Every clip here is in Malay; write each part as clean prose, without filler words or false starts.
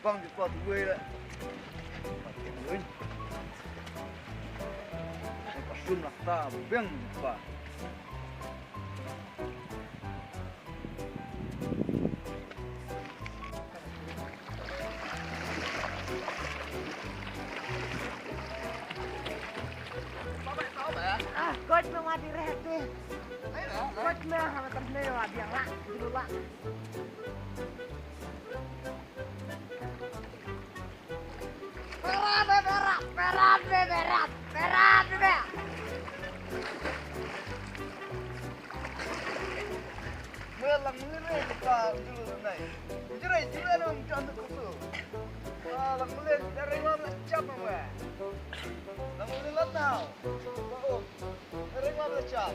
con thì con thì quê đấy tiền lớn có sum là ta beng và Coach memang direct deh. Coach memang sama tersewa biang lah dulu lah. Berat. Melang mulai kita dulu naik. Jerai juga dong cantik kutu. Lang mulai dari mana cap apa? Lang mulai lot now. Oh, dari mana cap?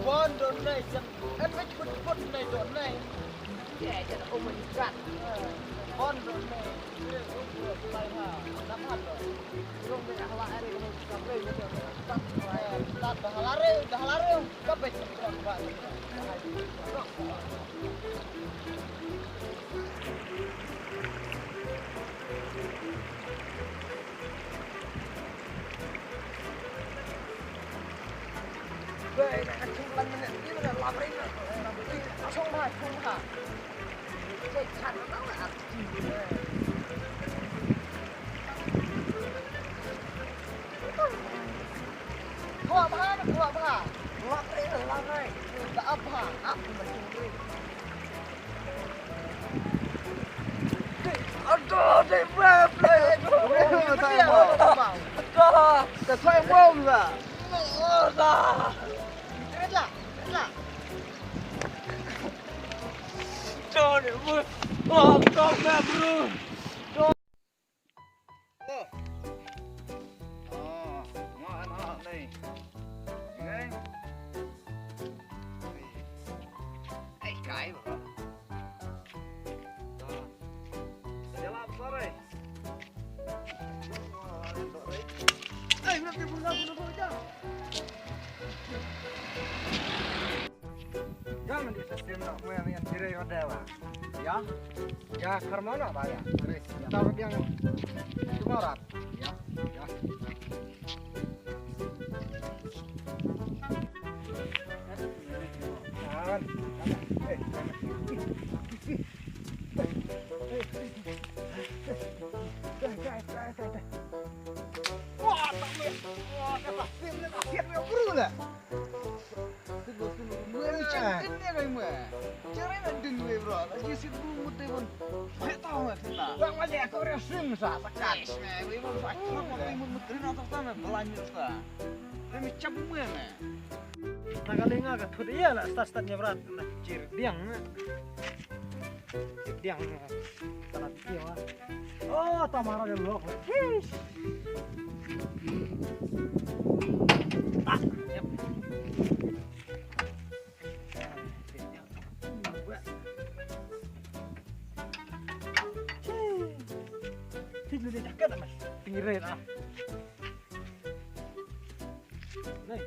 Bon don naik yang efek put naik don naik. Ya, jangan omong berat. Bon don naik. Lain hal, dapat loh. Belum banyak hal hari ini kita play gitu. Dah lari, kapet kita buat. Vậy là chung lần này đi là làm đấy là chung ha. Cái chăn nó là ăn gì đấy. Thua ba. Làm đấy là làm này. Đã ấp thì mình chung đi. Aduh, đây về play. Cái thoại bom rồi. Chết là. Cho để vui. Con mẹ bro. Ngon này. Nghe. Ai cái rồi. Dia làm sao đây? Ai nó cái bunga aja. Jangan di sistem nak main yang tirai ada lah, ya? Ya kermana pak ya? Taruh yang cuma rat, ya? Jangan, Wah, tak boleh. Wah, kata sim yang buru lah. Cara nak dengar bro, lagi situ mutih pun, saya tahu nggak kita. Bang aja aku resim sah, tekan. Ibu sakit, ibu mutih atau sana belanja sah. Demi cemeng. Nak kalinga ka thud iya la stat-statnya berat nak cir diang. Diang. Tanah tiwa. Oh, tamara de lok. Hish. Ah, yep. Tidur dia jaket mas, pinggirin ah. Nih.